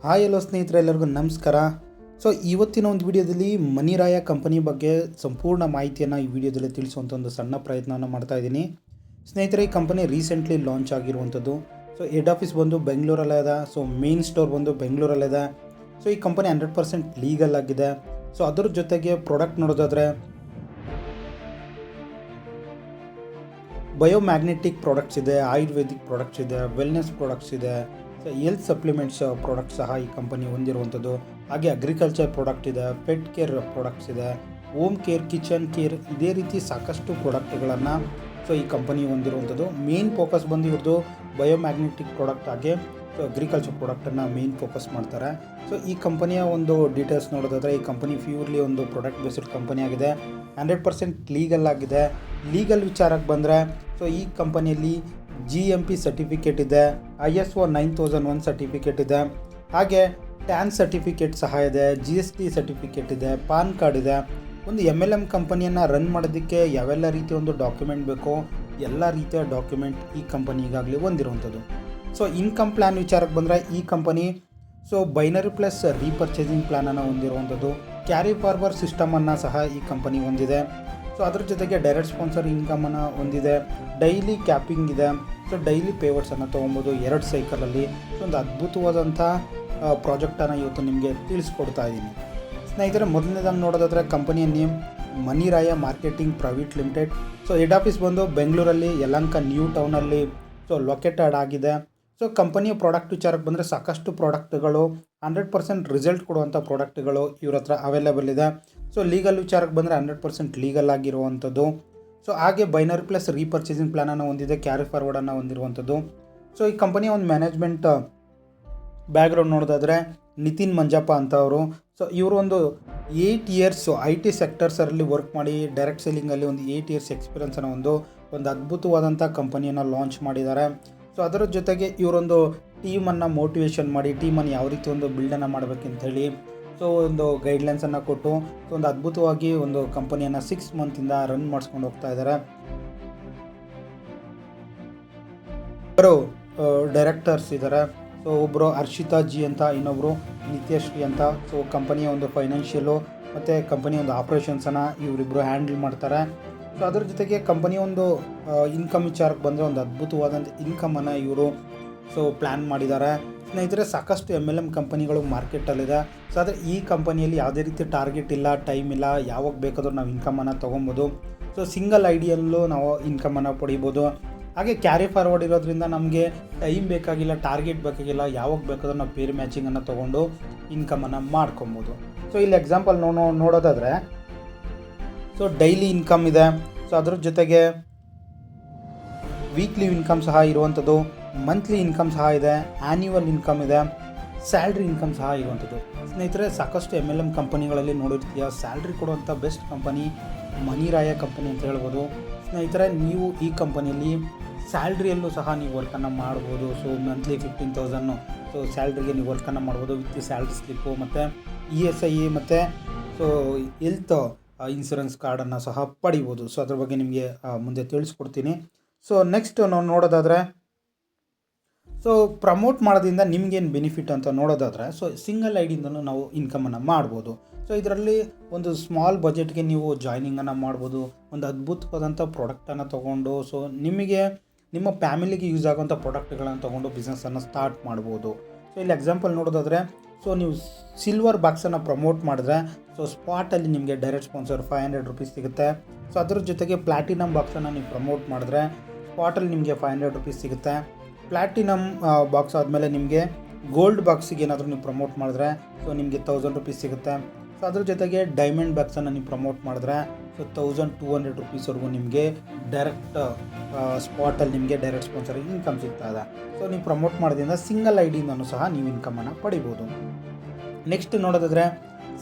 Hi ಎಲ್ಲೋ ಸ್ನೇಹಿತರೆ, ಎಲ್ಲರಿಗೂ ನಮಸ್ಕಾರ. ಸೊ ಇವತ್ತಿನ ಒಂದು ವಿಡಿಯೋದಲ್ಲಿ ಮನಿರಾಯ ಕಂಪನಿ ಬಗ್ಗೆ ಸಂಪೂರ್ಣ ಮಾಹಿತಿಯನ್ನು ಈ ವಿಡಿಯೋದಲ್ಲಿ ತಿಳಿಸುವಂಥ ಒಂದು ಸಣ್ಣ ಪ್ರಯತ್ನವನ್ನು ಮಾಡ್ತಾ ಇದ್ದೀನಿ. ಸ್ನೇಹಿತರೆ, ಈ ಕಂಪನಿ ರೀಸೆಂಟ್ಲಿ ಲಾಂಚ್ ಆಗಿರುವಂಥದ್ದು. ಸೊ ಹೆಡ್ ಆಫೀಸ್ ಬಂದು ಬೆಂಗಳೂರಲ್ಲೇ ಇದೆ. ಸೊ ಮೇನ್ ಸ್ಟೋರ್ ಬಂದು ಬೆಂಗಳೂರಲ್ಲಿದೆ. ಸೊ ಈ ಕಂಪನಿ 100% ಲೀಗಲ್ ಆಗಿದೆ. ಸೊ ಅದ್ರ ಜೊತೆಗೆ ಪ್ರಾಡಕ್ಟ್ ನೋಡೋದಾದರೆ ಬಯೋಮ್ಯಾಗ್ನೆಟಿಕ್ ಪ್ರಾಡಕ್ಟ್ಸ್ ಇದೆ, ಆಯುರ್ವೇದಿಕ್ ಪ್ರಾಡಕ್ಟ್ಸ್ ಇದೆ, ವೆಲ್ನೆಸ್ ಪ್ರಾಡಕ್ಟ್ಸ್ ಇದೆ, ಸೊ ಹೆಲ್ತ್ ಸಪ್ಲಿಮೆಂಟ್ಸ್ ಪ್ರಾಡಕ್ಟ್ ಸಹ ಈ ಕಂಪನಿ ಹೊಂದಿರುವಂಥದ್ದು. ಹಾಗೆ ಅಗ್ರಿಕಲ್ಚರ್ ಪ್ರಾಡಕ್ಟ್ ಇದೆ, ಪೆಟ್ ಕೇರ್ ಪ್ರಾಡಕ್ಟ್ಸ್ ಇದೆ, ಹೋಮ್ ಕೇರ್, ಕಿಚನ್ ಕೇರ್, ಇದೇ ರೀತಿ ಸಾಕಷ್ಟು ಪ್ರಾಡಕ್ಟ್ಗಳನ್ನು ಸೊ ಈ ಕಂಪನಿ ಹೊಂದಿರುವಂಥದ್ದು. ಮೇನ್ ಫೋಕಸ್ ಬಂದು ಇವ್ರದ್ದು ಬಯೋಮ್ಯಾಗ್ನೆಟಿಕ್ ಪ್ರಾಡಕ್ಟ್ ಹಾಗೆ ಸೊ ಅಗ್ರಿಕಲ್ಚರ್ ಪ್ರಾಡಕ್ಟನ್ನು ಮೇನ್ ಫೋಕಸ್ ಮಾಡ್ತಾರೆ. ಸೊ ಈ ಕಂಪನಿಯ ಒಂದು ಡೀಟೇಲ್ಸ್ ನೋಡೋದಾದರೆ, ಈ ಕಂಪನಿ ಪ್ಯೂರ್ಲಿ ಒಂದು ಪ್ರಾಡಕ್ಟ್ ಬೇಸ್ಡ್ ಕಂಪನಿ ಆಗಿದೆ. 100% ಲೀಗಲ್ ಆಗಿದೆ. ಲೀಗಲ್ ವಿಚಾರಕ್ಕೆ ಬಂದರೆ, ಸೊ ಈ ಕಂಪನಿಯಲ್ಲಿ GMP ಸರ್ಟಿಫಿಕೇಟ್ ಇದೆ, ISO 9001 ಸರ್ಟಿಫಿಕೇಟ್ ಇದೆ, ಹಾಗೆ ಟ್ಯಾನ್ ಸರ್ಟಿಫಿಕೇಟ್ ಸಹ ಇದೆ, GST ಸರ್ಟಿಫಿಕೇಟ್ ಇದೆ, ಪಾನ್ ಕಾರ್ಡ್ ಇದೆ. ಒಂದು MLM ಕಂಪನಿಯನ್ನು ರನ್ ಮಾಡೋದಕ್ಕೆ ಯಾವೆಲ್ಲ ರೀತಿಯ ಒಂದು ಡಾಕ್ಯುಮೆಂಟ್ ಬೇಕೋ ಎಲ್ಲ ರೀತಿಯ ಡಾಕ್ಯುಮೆಂಟ್ ಈ ಕಂಪನಿ ಈಗಾಗಲೇ ಹೊಂದಿರುವಂಥದ್ದು. ಸೊ ಇನ್ಕಮ್ ಪ್ಲ್ಯಾನ್ ವಿಚಾರಕ್ಕೆ ಬಂದರೆ, ಈ company so binary plus repurchasing ಪ್ಲ್ಯಾನನ್ನು ಹೊಂದಿರುವಂಥದ್ದು. ಕ್ಯಾರಿ ಫಾರ್ವರ್ಡ್ ಸಿಸ್ಟಮನ್ನು ಸಹ ಈ ಕಂಪನಿ ಹೊಂದಿದೆ. ಸೊ ಅದ್ರ ಜೊತೆಗೆ ಡೈರೆಕ್ಟ್ ಸ್ಪಾನ್ಸರ್ ಇನ್ಕಮನ್ನು ಹೊಂದಿದೆ. ಡೈಲಿ ಕ್ಯಾಪಿಂಗ್ ಇದೆ. ಸೊ ಡೈಲಿ ಪೇವರ್ಸನ್ನು ತೊಗೊಬೋದು 2 ಸೈಕಲಲ್ಲಿ. ಸೊ ಒಂದು ಅದ್ಭುತವಾದಂಥ ಪ್ರಾಜೆಕ್ಟನ್ನು ಇವತ್ತು ನಿಮಗೆ ತಿಳಿಸ್ಕೊಡ್ತಾ ಇದ್ದೀನಿ. ಸ್ನೇಹಿತರೆ, ಮೊದಲನೇದಾಗಿ ನೋಡೋದಾದರೆ ಕಂಪನಿಯ ನೇಮ್ ಮನಿರಾಯ marketing private limited. So head office ಬಂದು ಬೆಂಗಳೂರಲ್ಲಿ ಯಲಹಂಕ ನ್ಯೂ ಟೌನಲ್ಲಿ ಸೊ ಲೊಕೇಟೆಡ್ ಆಗಿದೆ. ಸೊ ಕಂಪನಿಯ ಪ್ರಾಡಕ್ಟ್ ವಿಚಾರಕ್ಕೆ ಬಂದರೆ, ಸಾಕಷ್ಟು ಪ್ರಾಡಕ್ಟ್ಗಳು 100% ರಿಸಲ್ಟ್ ಕೊಡುವಂಥ ಪ್ರಾಡಕ್ಟ್ಗಳು ಇವ್ರ ಹತ್ರ ಅವೈಲೇಬಲ್ ಇದೆ. ಸೊ ಲೀಗಲ್ ವಿಚಾರಕ್ಕೆ ಬಂದರೆ 100% ಲೀಗಲ್ ಆಗಿರುವಂಥದ್ದು. ಸೊ ಹಾಗೆ ಬೈನರಿ ಪ್ಲಸ್ ರೀಪರ್ಚೇಸಿಂಗ್ ಪ್ಲ್ಯಾನನ್ನು ಹೊಂದಿದೆ, ಕ್ಯಾರಿ ಫಾರ್ವರ್ಡನ್ನು ಹೊಂದಿರುವಂಥದ್ದು. ಸೊ ಈ ಕಂಪನಿಯ ಒಂದು ಮ್ಯಾನೇಜ್ಮೆಂಟ್ ಬ್ಯಾಕ್ಗ್ರೌಂಡ್ ನೋಡೋದಾದರೆ, ನಿತಿನ್ ಮಂಜಪ್ಪ ಅಂತವರು. ಸೊ ಇವರು ಒಂದು 8 ಇಯರ್ಸ್ IT ಸೆಕ್ಟರ್ಸಲ್ಲಿ ವರ್ಕ್ ಮಾಡಿ ಡೈರೆಕ್ಟ್ ಸೆಲ್ಲಿಂಗಲ್ಲಿ ಒಂದು 8 ಇಯರ್ಸ್ ಎಕ್ಸ್ಪೀರಿಯನ್ಸನ್ನು ಒಂದು ಅದ್ಭುತವಾದಂಥ ಕಂಪನಿಯನ್ನು ಲಾಂಚ್ ಮಾಡಿದ್ದಾರೆ. ಸೊ ಅದರ ಜೊತೆಗೆ ಇವರೊಂದು ಟೀಮನ್ನು ಮೋಟಿವೇಶನ್ ಮಾಡಿ, ಟೀಮನ್ನು ಯಾವ ರೀತಿ ಒಂದು ಬಿಲ್ಡನ್ನು ಮಾಡಬೇಕಂತೇಳಿ ಸೊ ಒಂದು ಗೈಡ್ಲೈನ್ಸನ್ನು ಕೊಟ್ಟು ಸೊ ಒಂದು ಅದ್ಭುತವಾಗಿ ಒಂದು ಕಂಪನಿಯನ್ನು 6 ಮಂತಿಂದ ರನ್ ಮಾಡಿಸ್ಕೊಂಡು ಹೋಗ್ತಾ ಇದ್ದಾರೆ. ಇಬ್ಬರು ಡೈರೆಕ್ಟರ್ಸ್ ಇದ್ದಾರೆ. ಸೊ ಒಬ್ಬರು ಹರ್ಷಿತಾ ಜಿ ಅಂತ, ಇನ್ನೊಬ್ಬರು ನಿತ್ಯಶ್ರೀ ಅಂತ. ಸೊ ಕಂಪನಿಯ ಒಂದು ಫೈನಾನ್ಷಿಯಲು ಮತ್ತು ಕಂಪನಿಯ ಒಂದು ಆಪ್ರೇಷನ್ಸನ್ನು ಇವರಿಬ್ಬರು ಹ್ಯಾಂಡಲ್ ಮಾಡ್ತಾರೆ. ಸೊ ಅದರ ಜೊತೆಗೆ ಕಂಪನಿಯ ಒಂದು ಇನ್ಕಮ್ ವಿಚಾರಕ್ಕೆ ಬಂದರೆ, ಒಂದು ಅದ್ಭುತವಾದಂಥ ಇನ್ಕಮನ್ನು ಇವರು ಸೊ ಪ್ಲ್ಯಾನ್ ಮಾಡಿದ್ದಾರೆ. ಸ್ನೇಹಿತರೆ, ಸಾಕಷ್ಟು MLM ಕಂಪನಿಗಳು ಮಾರ್ಕೆಟಲ್ಲಿದೆ. ಸೊ ಆದರೆ ಈ ಕಂಪನಿಯಲ್ಲಿ ಯಾವುದೇ ರೀತಿ ಟಾರ್ಗೆಟ್ ಇಲ್ಲ, ಟೈಮ್ ಇಲ್ಲ, ಯಾವಾಗ ಬೇಕಾದರೂ ನಾವು ಇನ್ಕಮನ್ನು ತೊಗೊಬೋದು. ಸೊ ಸಿಂಗಲ್ ಐಡಿಯಲ್ಲೂ ನಾವು ಇನ್ಕಮನ್ನು ಪಡಿಬೋದು. ಹಾಗೆ ಕ್ಯಾರಿ ಫಾರ್ವರ್ಡ್ ಇರೋದ್ರಿಂದ ನಮಗೆ ಟೈಮ್ ಬೇಕಾಗಿಲ್ಲ, ಟಾರ್ಗೆಟ್ ಬೇಕಾಗಿಲ್ಲ, ಯಾವಾಗ ಬೇಕಾದರೂ ನಾವು ಪೇರ್ ಮ್ಯಾಚಿಂಗನ್ನು ತೊಗೊಂಡು ಇನ್ಕಮನ್ನು ಮಾಡ್ಕೊಬೋದು. ಸೊ ಇಲ್ಲಿ ಎಕ್ಸಾಂಪಲ್ ನೋಡೋದಾದರೆ, ಸೊ ಡೈಲಿ ಇನ್ಕಮ್ ಇದೆ. ಸೊ ಅದ್ರ ಜೊತೆಗೆ ವೀಕ್ಲಿ ಇನ್ಕಮ್ ಸಹ ಇರುವಂಥದ್ದು, ಮಂತ್ಲಿ ಇನ್ಕಮ್ ಸಹ ಇದೆ, ಆ್ಯನ್ಯುವಲ್ ಇನ್ಕಮ್ ಇದೆ, ಸ್ಯಾಲ್ರಿ ಇನ್ಕಮ್ ಸಹ ಇರುವಂಥದ್ದು. ಸ್ನೇಹಿತರೆ, ಸಾಕಷ್ಟು MLM ಕಂಪನಿಗಳಲ್ಲಿ ನೋಡಿರ್ತೀಯ, ಸ್ಯಾಲ್ರಿ ಕೊಡುವಂಥ ಬೆಸ್ಟ್ ಕಂಪನಿ ಮನಿರಾಯ ಕಂಪನಿ ಅಂತ ಹೇಳ್ಬೋದು. ಸ್ನೇಹಿತರೆ, ನೀವು ಈ ಕಂಪನಿಯಲ್ಲಿ ಸ್ಯಾಲ್ರಿಯಲ್ಲೂ ಸಹ ನೀವು ವರ್ಕನ್ನು ಮಾಡ್ಬೋದು. ಸೊ ಮಂತ್ಲಿ 15,000 ಸೊ ಸ್ಯಾಲ್ರಿಗೆ ನೀವು ವರ್ಕನ್ನು ಮಾಡ್ಬೋದು ವಿತ್ ಸ್ಯಾಲ್ರಿ ಸ್ಲಿಪ್ಪು ಮತ್ತು ESI ಮತ್ತು ಸೊ ಹೆಲ್ತ್ ಇನ್ಶೂರೆನ್ಸ್ ಕಾರ್ಡನ್ನು ಸಹ ಪಡಿಬೋದು. ಸೊ ಅದ್ರ ಬಗ್ಗೆ ನಿಮಗೆ ಮುಂದೆ ತಿಳಿಸ್ಕೊಡ್ತೀನಿ. ಸೊ ನೆಕ್ಸ್ಟ್ ನಾವು ನೋಡೋದಾದರೆ, ಸೊ ಪ್ರಮೋಟ್ ಮಾಡೋದ್ರಿಂದ ನಿಮಗೇನು ಬೆನಿಫಿಟ್ ಅಂತ ನೋಡೋದಾದರೆ, ಸೊ ಸಿಂಗಲ್ ಐಡಿಯಿಂದಲೂ ನಾವು ಇನ್ಕಮನ್ನು ಮಾಡ್ಬೋದು. ಸೊ ಇದರಲ್ಲಿ ಒಂದು ಸ್ಮಾಲ್ ಬಜೆಟ್ಗೆ ನೀವು ಜಾಯ್ನಿಂಗನ್ನು ಮಾಡ್ಬೋದು. ಒಂದು ಅದ್ಭುತವಾದಂಥ ಪ್ರಾಡಕ್ಟನ್ನು ತೊಗೊಂಡು ಸೊ ನಿಮಗೆ ನಿಮ್ಮ ಫ್ಯಾಮಿಲಿಗೆ ಯೂಸ್ ಆಗೋಂಥ ಪ್ರಾಡಕ್ಟ್ಗಳನ್ನು ತೊಗೊಂಡು ಬಿಸ್ನೆಸ್ಸನ್ನು ಸ್ಟಾರ್ಟ್ ಮಾಡ್ಬೋದು. ಸೊ ಇಲ್ಲಿ ಎಕ್ಸಾಂಪಲ್ ನೋಡೋದಾದರೆ, ಸೊ ನೀವು ಸಿಲ್ವರ್ ಬಾಕ್ಸನ್ನು ಪ್ರಮೋಟ್ ಮಾಡಿದ್ರೆ ಸೊ ಸ್ಪಾಟಲ್ಲಿ ನಿಮಗೆ ಡೈರೆಕ್ಟ್ ಸ್ಪಾನ್ಸರ್ 500 ರೂಪೀಸ್ ಸಿಗುತ್ತೆ. ಸೊ ಅದ್ರ ಜೊತೆಗೆ ಪ್ಲ್ಯಾಟಿನಮ್ ಬಾಕ್ಸನ್ನು ನೀವು ಪ್ರಮೋಟ್ ಮಾಡಿದ್ರೆ ಸ್ಪಾಟಲ್ಲಿ ನಿಮಗೆ 500 ರೂಪೀಸ್ ಸಿಗುತ್ತೆ. ಪ್ಲ್ಯಾಟಿನಮ್ ಬಾಕ್ಸ್ ಆದಮೇಲೆ ನಿಮಗೆ ಗೋಲ್ಡ್ ಬಾಕ್ಸಿಗೆ ಏನಾದರೂ ನೀವು ಪ್ರಮೋಟ್ ಮಾಡಿದ್ರೆ ಸೊ ನಿಮಗೆ 1000 ರೂಪೀಸ್ ಸಿಗುತ್ತೆ. ಸೊ ಅದ್ರ ಜೊತೆಗೆ ಡೈಮಂಡ್ ಬಾಕ್ಸನ್ನು ನೀವು ಪ್ರಮೋಟ್ ಮಾಡಿದ್ರೆ ಸೊ 1200 ರೂಪೀಸ್ವರೆಗೂ ನಿಮಗೆ ಡೈರೆಕ್ಟ್ ಸ್ಪಾಟಲ್ಲಿ ನಿಮಗೆ ಡೈರೆಕ್ಟ್ ಸ್ಪಾನ್ಸರ್ ಇನ್ಕಮ್ ಸಿಗ್ತಾ ಇದೆ. ಸೊ ನೀವು ಪ್ರಮೋಟ್ ಮಾಡೋದ್ರಿಂದ ಸಿಂಗಲ್ ಐಡಿಯಿಂದನೂ ಸಹ ನೀವು ಇನ್ಕಮನ್ನು ಪಡಿಬೋದು. ನೆಕ್ಸ್ಟ್ ನೋಡೋದಾದರೆ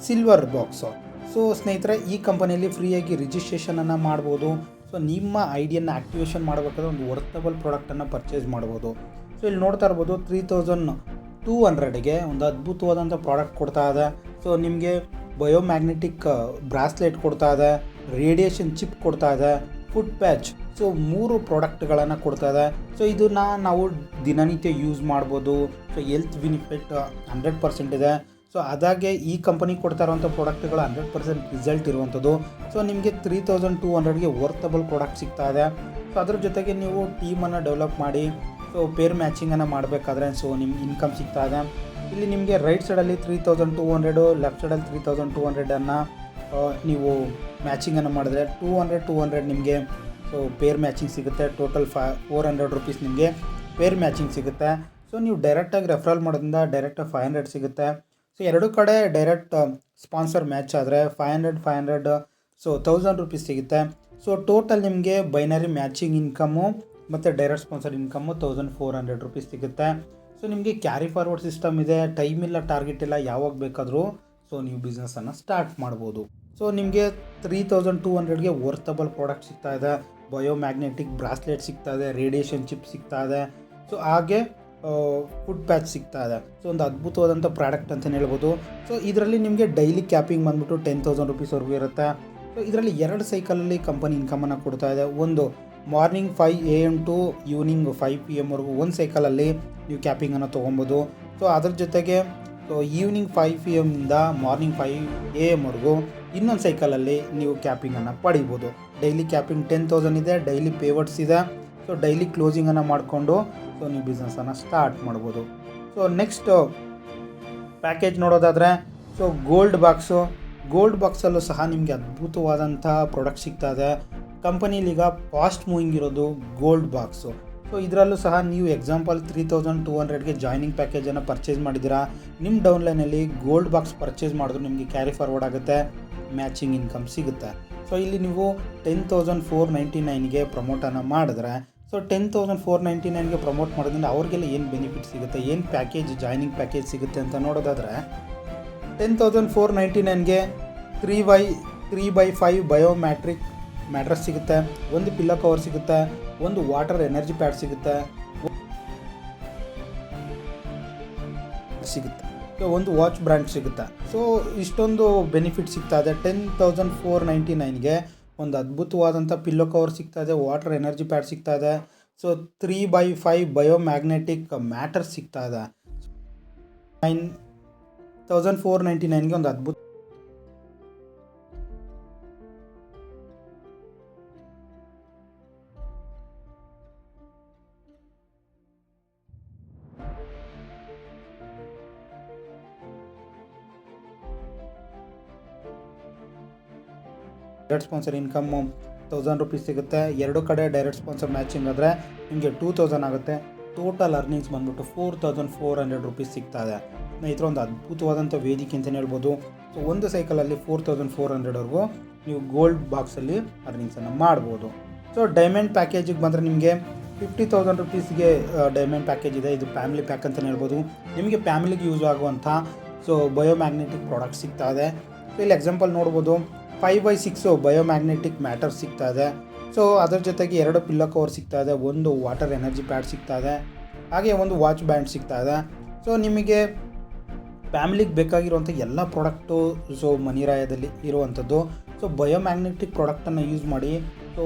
ಸಿಲ್ವರ್ ಬಾಕ್ಸು. ಸೊ ಸ್ನೇಹಿತರೆ, ಈ ಕಂಪನಿಯಲ್ಲಿ ಫ್ರೀಯಾಗಿ ರಿಜಿಸ್ಟ್ರೇಷನನ್ನು ಮಾಡ್ಬೋದು. ಸೊ ನಿಮ್ಮ ಐಡಿಯನ್ನು ಆ್ಯಕ್ಟಿವೇಷನ್ ಮಾಡಬೇಕಾದ್ರೆ ಒಂದು ವರ್ತಬಲ್ ಪ್ರಾಡಕ್ಟನ್ನು ಪರ್ಚೇಸ್ ಮಾಡ್ಬೋದು. ಸೊ ಇಲ್ಲಿ ನೋಡ್ತಾ ಇರ್ಬೋದು, 3200ಗೆ ಒಂದು ಅದ್ಭುತವಾದಂಥ ಪ್ರಾಡಕ್ಟ್ ಕೊಡ್ತಾ ಇದೆ. ಸೊ ನಿಮಗೆ ಬಯೋಮ್ಯಾಗ್ನೆಟಿಕ್ ಬ್ರಾಸ್ಲೆಟ್ ಕೊಡ್ತಾ ಇದೆ, ರೇಡಿಯೇಷನ್ ಚಿಪ್ ಕೊಡ್ತಾ ಇದೆ, ಫುಟ್ ಪ್ಯಾಚ್, ಸೊ 3 ಪ್ರಾಡಕ್ಟ್ಗಳನ್ನು ಕೊಡ್ತಾ ಇದೆ. ಸೊ ಇದನ್ನು ನಾವು ದಿನನಿತ್ಯ ಯೂಸ್ ಮಾಡ್ಬೋದು. ಸೊ ಹೆಲ್ತ್ ಬೆನಿಫಿಟ್ 100% ಇದೆ. ಸೊ ಅದಾಗೆ ಈ ಕಂಪನಿ ಕೊಡ್ತಾ ಇರೋಂಥ ಪ್ರಾಡಕ್ಟ್ಗಳು 100% ರಿಸಲ್ಟ್ ಇರುವಂಥದ್ದು. ಸೊ ನಿಮಗೆ 3200ಗೆ ವರ್ತಬಲ್ ಪ್ರಾಡಕ್ಟ್ ಸಿಗ್ತಾ ಇದೆ. ಸೊ ಅದ್ರ ಜೊತೆಗೆ ನೀವು ಟೀಮನ್ನು ಡೆವಲಪ್ ಮಾಡಿ ಸೊ ಪೇರ್ ಮ್ಯಾಚಿಂಗನ್ನು ಮಾಡಬೇಕಾದ್ರೆ ಸೊ ನಿಮ್ಗೆ ಇನ್ಕಮ್ ಸಿಗ್ತಾ ಇದೆ. ಇಲ್ಲಿ ನಿಮಗೆ ರೈಟ್ ಸೈಡಲ್ಲಿ 3200, ಲೆಫ್ಟ್ ಸೈಡಲ್ಲಿ 3200 ನೀವು ಮ್ಯಾಚಿಂಗನ್ನು ಮಾಡಿದ್ರೆ 200 ನಿಮಗೆ ಸೊ ಪೇರ್ ಮ್ಯಾಚಿಂಗ್ ಸಿಗುತ್ತೆ. ಟೋಟಲ್ 400 ರುಪೀಸ್ ನಿಮಗೆ ಪೇರ್ ಮ್ಯಾಚಿಂಗ್ ಸಿಗುತ್ತೆ. ಸೊ ನೀವು ಡೈರೆಕ್ಟಾಗಿ ರೆಫರಲ್ ಮಾಡೋದ್ರಿಂದ ಡೈರೆಕ್ಟಾಗಿ 500 ಸಿಗುತ್ತೆ. ಸೊ ಎರಡು ಕಡೆ ಡೈರೆಕ್ಟ್ ಸ್ಪಾನ್ಸರ್ ಮ್ಯಾಚ್ ಆದರೆ 500 ಸೊ 1000 ರುಪೀಸ್ ಸಿಗುತ್ತೆ. ಸೊ ಟೋಟಲ್ ನಿಮಗೆ ಬೈನರಿ ಮ್ಯಾಚಿಂಗ್ ಇನ್ಕಮ್ಮು ಮತ್ತು ಡೈರೆಕ್ಟ್ ಸ್ಪಾನ್ಸರ್ ಇನ್ಕಮ್ಮು 1400 ರುಪೀಸ್ ಸಿಗುತ್ತೆ. ಸೊ ನಿಮಗೆ ಕ್ಯಾರಿ ಫಾರ್ವರ್ಡ್ ಸಿಸ್ಟಮ್ ಇದೆ. ಟೈಮ್ ಇಲ್ಲ, ಟಾರ್ಗೆಟ್ ಇಲ್ಲ, ಯಾವಾಗ ಬೇಕಾದರೂ ಸೊ ನೀವು ಬಿಸ್ನೆಸ್ಸನ್ನು ಸ್ಟಾರ್ಟ್ ಮಾಡ್ಬೋದು. ಸೊ ನಿಮಗೆ 3200ಗೆ ವರ್ತಬಲ್ ಪ್ರಾಡಕ್ಟ್ ಸಿಗ್ತಾ ಇದೆ. ಬಯೋಮ್ಯಾಗ್ನೆಟಿಕ್ ಬ್ರಾಸ್ಲೆಟ್ ಸಿಗ್ತಾ ಇದೆ, ರೇಡಿಯೇಷನ್ ಚಿಪ್ ಸಿಗ್ತಾ ಇದೆ. ಸೊ ಹಾಗೆ ಫುಡ್ ಪ್ಯಾಚ್ ಸಿಗ್ತಾ ಇದೆ. ಸೊ ಒಂದು ಅದ್ಭುತವಾದಂಥ ಪ್ರಾಡಕ್ಟ್ ಅಂತಲೇ ಹೇಳ್ಬೋದು. ಸೊ ಇದರಲ್ಲಿ ನಿಮಗೆ ಡೈಲಿ ಕ್ಯಾಪಿಂಗ್ ಬಂದುಬಿಟ್ಟು 10,000 ರುಪೀಸ್ವರೆಗೂ ಇರುತ್ತೆ. ಸೊ ಇದರಲ್ಲಿ 2 ಸೈಕಲಲ್ಲಿ ಕಂಪನಿ ಇನ್ಕಮನ್ನು ಕೊಡ್ತಾ ಇದೆ. ಒಂದು morning 5 AM to evening 5 PM ಒಂದು ಸೈಕಲಲ್ಲಿ ನೀವು ಕ್ಯಾಪಿಂಗನ್ನು ತೊಗೊಬೋದು. ಸೊ ಅದ್ರ ಜೊತೆಗೆ so evening 5 PM morning 5 AM ಇನ್ನೊಂದು ಸೈಕಲಲ್ಲಿ ನೀವು ಕ್ಯಾಪಿಂಗನ್ನು ಪಡಿಬೋದು. ಡೈಲಿ ಕ್ಯಾಪಿಂಗ್ 10,000 ಇದೆ, ಡೈಲಿ ಪೇವರ್ಟ್ಸ್ ಇದೆ. ಸೊ ಡೈಲಿ ಕ್ಲೋಸಿಂಗನ್ನು ಮಾಡಿಕೊಂಡು ಸೊ ನೀವು ಬಿಸ್ನೆಸ್ಸನ್ನು ಸ್ಟಾರ್ಟ್ ಮಾಡ್ಬೋದು. ಸೊ ನೆಕ್ಸ್ಟ್ ಪ್ಯಾಕೇಜ್ ನೋಡೋದಾದರೆ ಸೊ ಗೋಲ್ಡ್ ಬಾಕ್ಸಲ್ಲೂ ಸಹ ನಿಮಗೆ ಅದ್ಭುತವಾದಂಥ ಪ್ರಾಡಕ್ಟ್ ಸಿಗ್ತಾ ಇದೆ. ಕಂಪನಿಲೀಗ ಫಾಸ್ಟ್ ಮೂವಿಂಗ್ ಇರೋದು ಗೋಲ್ಡ್ ಬಾಕ್ಸು. ಸೊ ಇದರಲ್ಲೂ ಸಹ ನೀವು ಎಕ್ಸಾಂಪಲ್ 3200ಗೆ ಜಾಯ್ನಿಂಗ್ ಪ್ಯಾಕೇಜನ್ನು ಪರ್ಚೇಸ್ ಮಾಡಿದ್ದೀರಾ, ನಿಮ್ಮ ಡೌನ್ಲೈನಲ್ಲಿ ಗೋಲ್ಡ್ ಬಾಕ್ಸ್ ಪರ್ಚೇಸ್ ಮಾಡಿದ್ರು ನಿಮಗೆ ಕ್ಯಾರಿ ಫಾರ್ವರ್ಡ್ ಆಗುತ್ತೆ, ಮ್ಯಾಚಿಂಗ್ ಇನ್ಕಮ್ ಸಿಗುತ್ತೆ. ಸೊ ಇಲ್ಲಿ ನೀವು 10,499ಗೆ ಪ್ರಮೋಟನ್ನು ಮಾಡಿದ್ರೆ ಸೊ 10,499ಗೆ ಪ್ರಮೋಟ್ ಮಾಡೋದ್ರಿಂದ ಅವ್ರಿಗೆಲ್ಲ ಏನು ಬೆನಿಫಿಟ್ ಸಿಗುತ್ತೆ, ಏನು ಪ್ಯಾಕೇಜ್ ಜಾಯ್ನಿಂಗ್ ಪ್ಯಾಕೇಜ್ ಸಿಗುತ್ತೆ ಅಂತ ನೋಡೋದಾದರೆ 10,499ಗೆ 3x5 ಬಯೋಮ್ಯಾಟ್ರಿಕ್ ಮ್ಯಾಟ್ರಸ್ ಸಿಗುತ್ತೆ, ಒಂದು ಪಿಲ್ಲೋ ಕವರ್ ಸಿಗುತ್ತೆ, ಒಂದು ವಾಟರ್ ಎನರ್ಜಿ ಪ್ಯಾಡ್ ಸಿಗುತ್ತೆ, ಒಂದು ವಾಚ್ ಬ್ರ್ಯಾಂಡ್ ಸಿಗುತ್ತೆ. ಸೊ ಇಷ್ಟೊಂದು ಬೆನಿಫಿಟ್ ಸಿಗ್ತಾ ಇದೆ. 10,499ಗೆ ಒಂದು ಅದ್ಭುತವಾದಂಥ ಪಿಲ್ಲೋ ಕವರ್ ಸಿಗ್ತಾ ಇದೆ, ವಾಟರ್ ಎನರ್ಜಿ ಪ್ಯಾಡ್ ಸಿಗ್ತಾ ಇದೆ. ಸೊ 3x5 ಬಯೋಮ್ಯಾಗ್ನೆಟಿಕ್ ಮ್ಯಾಟರ್ ಸಿಗ್ತಾ ಇದೆ. 9,499ಗೆ ಒಂದು ಅದ್ಭುತ ಡೈರೆಕ್ಟ್ ಸ್ಪಾನ್ಸರ್ ಇನ್ಕಮ್ಮು 1000 ರುಪೀಸ್ ಸಿಗುತ್ತೆ. ಎರಡು ಕಡೆ ಡೈರೆಕ್ಟ್ ಸ್ಪಾನ್ಸರ್ ಮ್ಯಾಚಿಂಗ್ ಆದರೆ ನಿಮಗೆ 2000 ಆಗುತ್ತೆ. ಟೋಟಲ್ ಅರ್ನಿಂಗ್ಸ್ ಬಂದ್ಬಿಟ್ಟು 4,400 ರುಪೀಸ್ ಸಿಗ್ತಾ ಇದೆ. ಸ್ನೇಹಿತರೆ, ಒಂದು ಅದ್ಭುತವಾದಂಥ ವೇದಿಕೆ ಅಂತಲೇ ಹೇಳ್ಬೋದು. ಸೊ ಒಂದು ಸೈಕಲಲ್ಲಿ 4,400ವರೆಗೂ ನೀವು ಗೋಲ್ಡ್ ಬಾಕ್ಸಲ್ಲಿ ಅರ್ನಿಂಗ್ಸನ್ನು ಮಾಡ್ಬೋದು. ಸೊ ಡೈಮಂಡ್ ಪ್ಯಾಕೇಜಿಗೆ ಬಂದರೆ ನಿಮಗೆ 50,000 ರುಪೀಸ್ಗೆ ಡೈಮಂಡ್ ಪ್ಯಾಕೇಜ್ ಇದೆ. ಇದು ಫ್ಯಾಮಿಲಿ ಪ್ಯಾಕ್ ಅಂತಲೇ ಹೇಳ್ಬೋದು. ನಿಮಗೆ ಫ್ಯಾಮಿಲಿಗೆ ಯೂಸ್ ಆಗುವಂಥ ಸೊ ಬಯೋಮ್ಯಾಗ್ನೆಟಿಕ್ ಪ್ರಾಡಕ್ಟ್ ಸಿಗ್ತಾ ಇದೆ. ಸೊ ಇಲ್ಲಿ ಎಕ್ಸಾಂಪಲ್ ನೋಡ್ಬೋದು, 5x6 ಬಯೋಮ್ಯಾಗ್ನೆಟಿಕ್ ಮ್ಯಾಟರ್ ಸಿಗ್ತಾ ಇದೆ. ಸೊ ಅದರ ಜೊತೆಗೆ 2 ಪಿಲ್ಲೋ ಕವರ್ ಸಿಗ್ತಾ ಇದೆ, ಒಂದು ವಾಟರ್ ಎನರ್ಜಿ ಪ್ಯಾಡ್ ಸಿಗ್ತಾ ಇದೆ, ಹಾಗೆ ಒಂದು ವಾಚ್ ಬ್ಯಾಂಡ್ ಸಿಗ್ತಾ ಇದೆ. ಸೊ ನಿಮಗೆ ಫ್ಯಾಮಿಲಿಗೆ ಬೇಕಾಗಿರುವಂಥ ಎಲ್ಲ ಪ್ರಾಡಕ್ಟು ಸೊ ಮನಿರಾಯದಲ್ಲಿ ಇರುವಂಥದ್ದು. ಸೊ ಬಯೋಮ್ಯಾಗ್ನೆಟಿಕ್ ಪ್ರಾಡಕ್ಟನ್ನು ಯೂಸ್ ಮಾಡಿ ಸೊ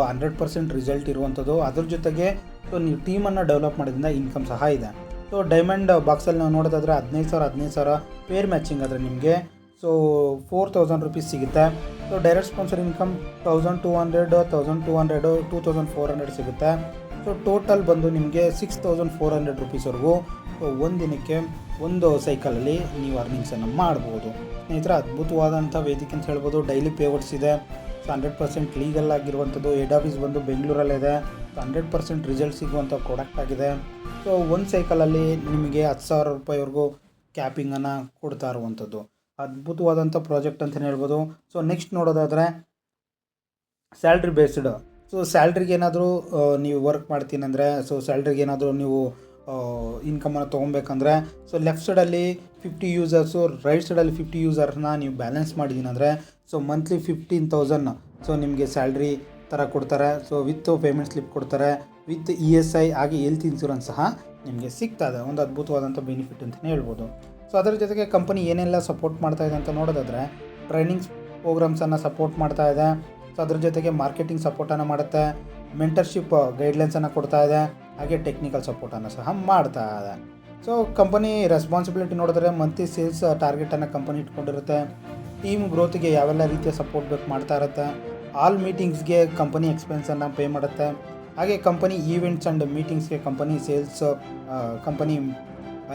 100% ರಿಸಲ್ಟ್ ಇರುವಂಥದ್ದು. ಅದ್ರ ಜೊತೆಗೆ ಸೊ ನೀವು ಟೀಮನ್ನು ಡೆವಲಪ್ ಮಾಡೋದ್ರಿಂದ ಇನ್ಕಮ್ ಸಹ ಇದೆ. ಸೊ ಡೈಮಂಡ್ ಬಾಕ್ಸಲ್ಲಿ ನಾವು ನೋಡೋದಾದರೆ 15,000 ಪೇರ್ ಮ್ಯಾಚಿಂಗ್ ಆದರೆ ನಿಮಗೆ ಸೊ 4,000 ರುಪೀಸ್ ಸಿಗುತ್ತೆ. ಸೊ ಡೈರೆಕ್ಟ್ ಸ್ಪಾನ್ಸರ್ ಇನ್ಕಮ್ 1,200, 2,400 ಸಿಗುತ್ತೆ. ಸೊ ಟೋಟಲ್ ಬಂದು ನಿಮಗೆ 6,400 ರುಪೀಸ್ವರೆಗೂ ಒಂದು ದಿನಕ್ಕೆ ಒಂದು ಸೈಕಲಲ್ಲಿ ನೀವು ಅರ್ನಿಂಗ್ಸನ್ನು ಮಾಡ್ಬೋದು. ಸ್ನೇಹಿತರೆ, ಅದ್ಭುತವಾದಂಥ ವೇದಿಕೆ ಅಂತ ಹೇಳ್ಬೋದು. ಡೈಲಿ ಪೇವರ್ಟ್ಸ್ ಇದೆ. ಸೊ 100% ಲೀಗಲ್ ಆಗಿರುವಂಥದ್ದು. ಹೆಡ್ ಆಫೀಸ್ ಬಂದು ಬೆಂಗಳೂರಲ್ಲಿದೆ. 100% ರಿಸಲ್ಟ್ ಸಿಗುವಂಥ ಪ್ರಾಡಕ್ಟ್ ಆಗಿದೆ. ಸೊ ಒಂದು ಸೈಕಲಲ್ಲಿ ನಿಮಗೆ 10,000 ರೂಪಾಯಿವರೆಗೂ ಕ್ಯಾಪಿಂಗನ್ನು ಕೊಡ್ತಾ ಇರುವಂಥದ್ದು. ಅದ್ಭುತವಾದಂಥ ಪ್ರಾಜೆಕ್ಟ್ ಅಂತಲೇ ಹೇಳ್ಬೋದು. ಸೊ ನೆಕ್ಸ್ಟ್ ನೋಡೋದಾದರೆ ಸ್ಯಾಲ್ರಿ ಬೇಸ್ಡ್. ಸೊ ಸ್ಯಾಲ್ರಿಗೆ ಏನಾದರೂ ನೀವು ವರ್ಕ್ ಮಾಡ್ತೀನಿ ಅಂದರೆ ಸೊ ಸ್ಯಾಲ್ರಿಗೆ ಏನಾದರೂ ನೀವು ಇನ್ಕಮನ್ನು ತೊಗೊಬೇಕಂದ್ರೆ ಸೊ ಲೆಫ್ಟ್ ಸೈಡಲ್ಲಿ 50 ಯೂಸರ್ಸು, ರೈಟ್ ಸೈಡಲ್ಲಿ 50 ಯೂಸರ್ನ ನೀವು ಬ್ಯಾಲೆನ್ಸ್ ಮಾಡಿದ್ದೀನಿ ಅಂದರೆ ಸೊ ಮಂತ್ಲಿ 15,000 ಸೊ ನಿಮಗೆ ಸ್ಯಾಲ್ರಿ ಥರ ಕೊಡ್ತಾರೆ. ಸೊ ವಿತ್ ಪೇಮೆಂಟ್ ಸ್ಲಿಪ್ ಕೊಡ್ತಾರೆ, ವಿತ್ ESI ಹಾಗೆ ಹೆಲ್ತ್ ಇನ್ಶೂರೆನ್ಸ್ ಸಹ ನಿಮಗೆ ಸಿಗ್ತಾ ಇದೆ. ಒಂದು ಅದ್ಭುತವಾದಂಥ ಬೆನಿಫಿಟ್ ಅಂತಲೇ ಹೇಳ್ಬೋದು. ಸೊ ಅದರ ಜೊತೆಗೆ ಕಂಪನಿ ಏನೆಲ್ಲ ಸಪೋರ್ಟ್ ಮಾಡ್ತಾ ಇದೆ ಅಂತ ನೋಡೋದಾದರೆ ಟ್ರೈನಿಂಗ್ಸ್ ಪ್ರೋಗ್ರಾಮ್ಸನ್ನು ಸಪೋರ್ಟ್ ಮಾಡ್ತಾ ಇದೆ. ಸೊ ಅದ್ರ ಜೊತೆಗೆ ಮಾರ್ಕೆಟಿಂಗ್ ಸಪೋರ್ಟನ್ನು ಮಾಡುತ್ತೆ, ಮೆಂಟರ್ಶಿಪ್ ಗೈಡ್ಲೈನ್ಸನ್ನು ಕೊಡ್ತಾ ಇದೆ, ಹಾಗೆ ಟೆಕ್ನಿಕಲ್ ಸಪೋರ್ಟನ್ನು ಸಹ ಮಾಡ್ತಾ ಇದೆ. ಸೊ ಕಂಪನಿ ರೆಸ್ಪಾನ್ಸಿಬಿಲಿಟಿ ನೋಡಿದ್ರೆ ಮಂತ್ಲಿ ಸೇಲ್ಸ್ ಟಾರ್ಗೆಟನ್ನು ಕಂಪನಿ ಇಟ್ಕೊಂಡಿರುತ್ತೆ. ಟೀಮ್ ಗ್ರೋತಿಗೆ ಯಾವೆಲ್ಲ ರೀತಿಯ ಸಪೋರ್ಟ್ ಬೇಕು ಮಾಡ್ತಾ ಇರುತ್ತೆ. ಆಲ್ ಮೀಟಿಂಗ್ಸ್ಗೆ ಕಂಪನಿ ಎಕ್ಸ್ಪೆನ್ಸನ್ನು ಪೇ ಮಾಡುತ್ತೆ. ಹಾಗೆ ಕಂಪನಿ ಈವೆಂಟ್ಸ್ ಆ್ಯಂಡ್ ಮೀಟಿಂಗ್ಸ್ಗೆ ಕಂಪನಿ ಸೇಲ್ಸ್ ಕಂಪನಿ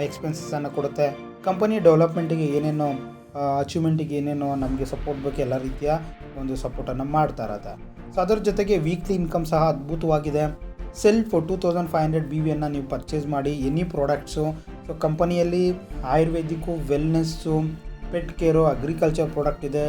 ಎಕ್ಸ್ಪೆನ್ಸನ್ನು ಕೊಡುತ್ತೆ. ಕಂಪನಿ ಡೆವಲಪ್ಮೆಂಟಿಗೆ ಏನೇನು ಅಚೀವ್ಮೆಂಟಿಗೆ ಏನೇನು ನಮಗೆ ಸಪೋರ್ಟ್ ಬೇಕು ಎಲ್ಲ ರೀತಿಯ ಒಂದು ಸಪೋರ್ಟನ್ನು ಮಾಡ್ತಾ ಇರುತ್ತೆ. ಸೊ ಅದರ ಜೊತೆಗೆ ವೀಕ್ಲಿ ಇನ್ಕಮ್ ಸಹ ಅದ್ಭುತವಾಗಿದೆ. ಸೆಲ್ಫ್ 2500 BVಯನ್ನು ನೀವು ಪರ್ಚೇಸ್ ಮಾಡಿ ಎನಿ ಪ್ರಾಡಕ್ಟ್ಸು. ಸೊ ಕಂಪನಿಯಲ್ಲಿ ayurvedic, wellness, pet care, agriculture product ಇದೆ,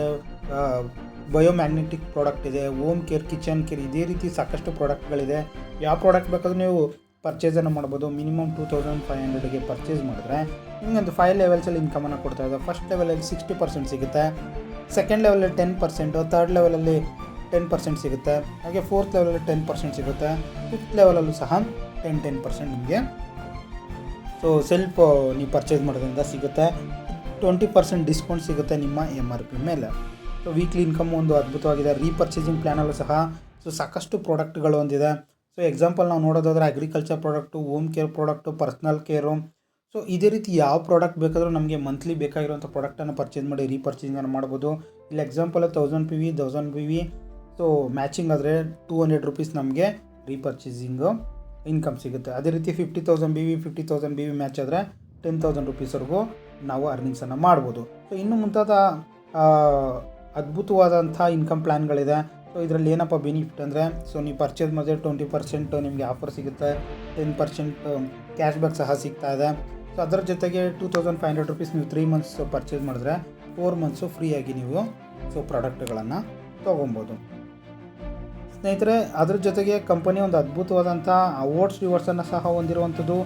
ಬಯೋಮ್ಯಾಗ್ನೆಟಿಕ್ ಪ್ರಾಡಕ್ಟ್ ಇದೆ, ಹೋಮ್ ಕೇರ್, ಕಿಚನ್ ಕೇರ್, ಇದೇ ರೀತಿ ಸಾಕಷ್ಟು ಪ್ರಾಡಕ್ಟ್ಗಳಿದೆ. ಯಾವ ಪ್ರಾಡಕ್ಟ್ ಬೇಕಾದರೂ ನೀವು ಪರ್ಚೇಸನ್ನು ಮಾಡ್ಬೋದು. ಮಿನಿಮಮ್ 2500ಗೆ ಪರ್ಚೇಸ್ ಮಾಡಿದ್ರೆ ನಿಮಗೆ ಒಂದು 5 ಲೆವೆಲ್ಸಲ್ಲಿ ಇನ್ಕಮನ್ನು ಕೊಡ್ತಾ ಇದೆ. ಫಸ್ಟ್ ಲೆವೆಲಲ್ಲಿ 60% ಸಿಗುತ್ತೆ, ಸೆಕೆಂಡ್ ಲೆವೆಲಲ್ಲಿ 10%, ಥರ್ಡ್ ಲೆವೆಲಲ್ಲಿ 10% ಸಿಗುತ್ತೆ, ಹಾಗೆ ಫೋರ್ತ್ ಲೆವೆಲಲ್ಲಿ 10% ಸಿಗುತ್ತೆ, ಫಿಫ್ತ್ ಲೆವೆಲಲ್ಲೂ ಸಹ 10% ನಿಮಗೆ ಸೊ ಸೆಲ್ಫ್ ನೀವು ಪರ್ಚೇಸ್ ಮಾಡೋದ್ರಿಂದ ಸಿಗುತ್ತೆ. 20% ಡಿಸ್ಕೌಂಟ್ ಸಿಗುತ್ತೆ ನಿಮ್ಮ MRP ಮೇಲೆ. ಸೊ ವೀಕ್ಲಿ ಇನ್ಕಮ್ ಒಂದು ಅದ್ಭುತವಾಗಿದೆ. ರೀಪರ್ಚೇಸಿಂಗ್ ಪ್ಲ್ಯಾನಲ್ಲೂ ಸಹ ಸೊ ಸಾಕಷ್ಟು ಪ್ರಾಡಕ್ಟ್ಗಳು ಹೊಂದಿದೆ. ಸೊ ಎಕ್ಸಾಂಪಲ್ ನಾವು ನೋಡೋದಾದರೆ agriculture product, home care product, personal care, so ಇದೇ ರೀತಿ ಯಾವ ಪ್ರಾಡಕ್ಟ್ ಬೇಕಾದರೂ ನಮಗೆ ಮಂತ್ಲಿ ಬೇಕಾಗಿರುವಂಥ ಪ್ರಾಡಕ್ಟನ್ನು ಪರ್ಚೇಸ್ ಮಾಡಿ ರೀಪರ್ಚೇಸಿಂಗನ್ನು ಮಾಡ್ಬೋದು. ಇಲ್ಲಿ ಎಕ್ಸಾಂಪಲ್ 1000 PV ಸೊ ಮ್ಯಾಚಿಂಗ್ ಆದರೆ 200 ರೂಪೀಸ್ ನಮಗೆ ರೀಪರ್ಚೇಸಿಂಗು ಇನ್ಕಮ್ ಸಿಗುತ್ತೆ. ಅದೇ ರೀತಿ 50,000 BV ಮ್ಯಾಚ್ ಆದರೆ 10,000 ರೂಪೀಸ್ವರೆಗೂ ನಾವು ಅರ್ನಿಂಗ್ಸನ್ನು ಮಾಡ್ಬೋದು. ಸೊ ಇನ್ನು ಮುಂತಾದ ಅದ್ಭುತವಾದಂಥ ಇನ್ಕಮ್ ಪ್ಲ್ಯಾನ್ಗಳಿದೆ. ಸೊ ಇದರಲ್ಲಿ ಏನಪ್ಪ ಬೆನಿಫಿಟ್ ಅಂದರೆ, ಸೊ ನೀವು ಪರ್ಚೇಸ್ ಮಾಡಿದ್ರೆ 20% ನಿಮಗೆ ಆಫರ್ ಸಿಗುತ್ತೆ, 10% ಕ್ಯಾಶ್ ಬ್ಯಾಕ್ ಸಹ ಸಿಗ್ತಾ ಇದೆ. ಸೊ ಅದರ ಜೊತೆಗೆ 2500 ರೂಪೀಸ್ ನೀವು 3 ಮಂತ್ಸ್ ಪರ್ಚೇಸ್ ಮಾಡಿದ್ರೆ 4 ಮಂತ್ಸು ಫ್ರೀಯಾಗಿ ನೀವು ಸೊ ಪ್ರಾಡಕ್ಟ್ಗಳನ್ನು ತೊಗೊಬೋದು. ಸ್ನೇಹಿತರೆ, ಅದ್ರ ಜೊತೆಗೆ ಕಂಪನಿ ಒಂದು ಅದ್ಭುತವಾದಂಥ ಅವಾರ್ಡ್ಸ್ ರಿವಾರ್ಡ್ಸನ್ನು ಸಹ ಹೊಂದಿರುವಂಥದ್ದು.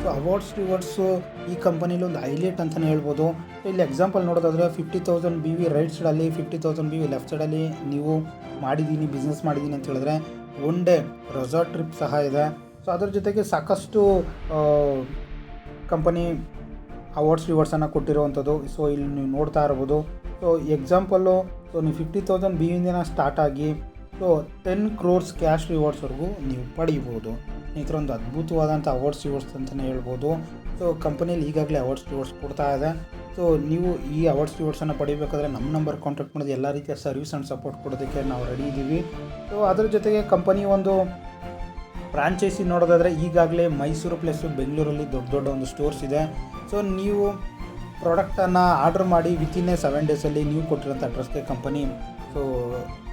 ಸೊ ಅವಾರ್ಡ್ಸ್ ರಿವಾರ್ಡ್ಸು ಈ ಕಂಪನಿಲಿ ಒಂದು ಹೈಲೈಟ್ ಅಂತಲೇ ಹೇಳ್ಬೋದು. ಸೊ ಇಲ್ಲಿ ಎಕ್ಸಾಂಪಲ್ ನೋಡೋದಾದರೆ 50,000 BV ರೈಟ್ ಸೈಡಲ್ಲಿ, 50,000 BV ಲೆಫ್ಟ್ ಸೈಡಲ್ಲಿ ನೀವು ಬಿಸ್ನೆಸ್ ಮಾಡಿದ್ದೀನಿ ಅಂತ ಹೇಳಿದ್ರೆ 1 ಡೇ ರೆಸಾರ್ಟ್ ಟ್ರಿಪ್ ಸಹ ಇದೆ. ಸೊ ಅದ್ರ ಜೊತೆಗೆ ಸಾಕಷ್ಟು ಕಂಪನಿ ಅವಾರ್ಡ್ಸ್ ರಿವಾರ್ಡ್ಸನ್ನು ಕೊಟ್ಟಿರುವಂಥದ್ದು. ಸೊ ಇಲ್ಲಿ ನೀವು ನೋಡ್ತಾ ಇರ್ಬೋದು. ಸೊ ಎಕ್ಸಾಂಪಲ್ಲು ಸೊ ನೀವು 50,000 BVಯಿಂದ ಸ್ಟಾರ್ಟ್ ಆಗಿ ಸೊ 10 crores ಕ್ಯಾಶ್ ರಿವಾರ್ಡ್ಸ್ವರೆಗೂ ನೀವು ಪಡೀಬೋದು. ಈ ಥರ ಒಂದು ಅದ್ಭುತವಾದಂಥ ಅವಾರ್ಡ್ಸ್ ರಿವಾರ್ಡ್ಸ್ ಅಂತಲೇ ಹೇಳ್ಬೋದು. ಸೊ ಕಂಪನಿಯಲ್ಲಿ ಈಗಾಗಲೇ ಅವಾರ್ಡ್ಸ್ ರಿವಾರ್ಡ್ಸ್ ಕೊಡ್ತಾ ಇದೆ. ಸೊ ನೀವು ಈ ಅವಾರ್ಡ್ಸ್ ರಿವಾರ್ಡ್ಸನ್ನು ಪಡಿಬೇಕಾದ್ರೆ ನಮ್ಮ ನಂಬರ್ ಕಾಂಟ್ಯಾಕ್ಟ್ ಮಾಡೋದು, ಎಲ್ಲ ರೀತಿಯ ಸರ್ವಿಸ್ ಆ್ಯಂಡ್ ಸಪೋರ್ಟ್ ಕೊಡೋದಕ್ಕೆ ನಾವು ರೆಡಿ ಇದ್ದೀವಿ. ಸೊ ಅದರ ಜೊತೆಗೆ ಕಂಪನಿ ಒಂದು ಫ್ರಾಂಚೈಸಿ ನೋಡೋದಾದರೆ ಈಗಾಗಲೇ ಮೈಸೂರು ಪ್ಲಸ್ ಬೆಂಗಳೂರಲ್ಲಿ ದೊಡ್ಡ ಒಂದು ಸ್ಟೋರ್ಸ್ ಇದೆ. ಸೊ ನೀವು ಪ್ರಾಡಕ್ಟನ್ನು ಆರ್ಡ್ರ್ ಮಾಡಿ ವಿತಿನ್ 7 ಡೇಸಲ್ಲಿ ನೀವು ಕೊಟ್ಟಿರೋಂಥ ಅಡ್ರೆಸ್ಗೆ ಕಂಪನಿ ಸೊ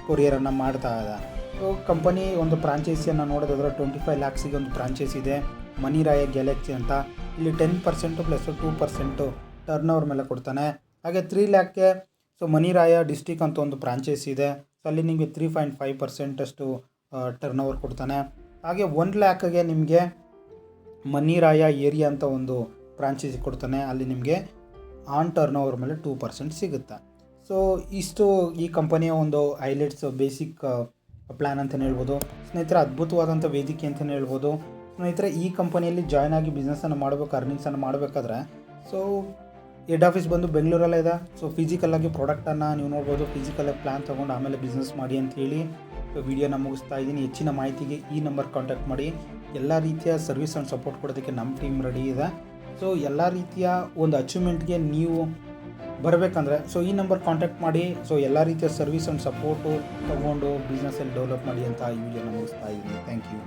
ಕೊರಿಯರನ್ನು ಮಾಡ್ತಾ ಇದೆ. ಸೊ ಕಂಪನಿ ಒಂದು ಫ್ರಾಂಚೈಸಿಯನ್ನು ನೋಡೋದಾದರೆ 25 lakhsಗೆ ಒಂದು ಫ್ರಾಂಚೈಸಿ ಇದೆ, ಮನಿರಾಯ ಗ್ಯಾಲಕ್ಸಿ ಅಂತ. ಇಲ್ಲಿ 10% ಪ್ಲಸ್ 2% ಟರ್ನ್ ಓವರ್ ಮೇಲೆ ಕೊಡ್ತಾನೆ. ಹಾಗೆ 3 lakhಗೆ ಸೊ ಮನಿರಾಯ ಡಿಸ್ಟಿಕ್ ಅಂತ ಒಂದು ಫ್ರಾಂಚೈಸಿ ಇದೆ. ಸೊ ಅಲ್ಲಿ ನಿಮಗೆ 3.5% ಅಷ್ಟು ಟರ್ನ್ ಓವರ್ ಕೊಡ್ತಾನೆ. ಹಾಗೆ 1 lakhಗೆ ನಿಮಗೆ ಮನಿರಾಯ ಏರಿಯಾ ಅಂತ ಒಂದು ಫ್ರಾಂಚೈಸಿ ಕೊಡ್ತಾನೆ. ಅಲ್ಲಿ ನಿಮಗೆ ಆನ್ ಟರ್ನ್ ಓವರ್ ಮೇಲೆ 2% ಸಿಗುತ್ತೆ. ಸೊ ಇಷ್ಟು ಈ ಕಂಪನಿಯ ಒಂದು ಹೈಲೈಟ್ಸ್ ಬೇಸಿಕ್ ಪ್ಲ್ಯಾನ್ ಅಂತಲೇ ಹೇಳ್ಬೋದು. ಸ್ನೇಹಿತರೆ, ಅದ್ಭುತವಾದಂಥ ವೇದಿಕೆ ಅಂತಲೇ ಹೇಳ್ಬೋದು. ಸ್ನೇಹಿತರೆ, ಈ ಕಂಪನಿಯಲ್ಲಿ ಜಾಯ್ನ್ ಆಗಿ ಬಿಸ್ನೆಸ್ಸನ್ನು ಮಾಡಬೇಕು, ಅರ್ನಿಂಗ್ಸನ್ನು ಮಾಡಬೇಕಾದ್ರೆ ಸೊ ಹೆಡ್ ಆಫೀಸ್ ಬಂದು ಬೆಂಗಳೂರಲ್ಲೇ ಇದೆ. ಸೊ ಫಿಸಿಕಲ್ಲಾಗಿ ಪ್ರಾಡಕ್ಟನ್ನು ನೀವು ನೋಡ್ಬೋದು. ಫಿಸಿಕಲಾಗಿ ಪ್ಲ್ಯಾನ್ ತೊಗೊಂಡು ಆಮೇಲೆ ಬಿಸ್ನೆಸ್ ಮಾಡಿ ಅಂತೇಳಿ ಸೊ ವಿಡಿಯೋನ ಮುಗಿಸ್ತಾ ಇದ್ದೀನಿ. ಹೆಚ್ಚಿನ ಮಾಹಿತಿಗೆ ಈ ನಂಬರ್ ಕಾಂಟ್ಯಾಕ್ಟ್ ಮಾಡಿ. ಎಲ್ಲ ರೀತಿಯ ಸರ್ವಿಸ್ ಆ್ಯಂಡ್ ಸಪೋರ್ಟ್ ಕೊಡೋದಕ್ಕೆ ನಮ್ಮ ಟೀಮ್ ರೆಡಿ ಇದೆ. ಸೊ ಎಲ್ಲ ರೀತಿಯ ಒಂದು ಅಚೀವ್ಮೆಂಟ್ಗೆ ನೀವು ಬರಬೇಕಂದ್ರೆ ಸೊ ಈ ನಂಬರ್ ಕಾಂಟ್ಯಾಕ್ಟ್ ಮಾಡಿ. ಸೊ ಎಲ್ಲ ರೀತಿಯ ಸರ್ವಿಸ್ ಆ್ಯಂಡ್ ಸಪೋರ್ಟು ತೊಗೊಂಡು ಬಿಸ್ನೆಸ್ಸಲ್ಲಿ ಡೆವಲಪ್ ಮಾಡಿ ಅಂತ ಈ ವಿಡಿಯೋನ ಮುಗಿಸ್ತಾ ಇದ್ದೀನಿ. Thank you.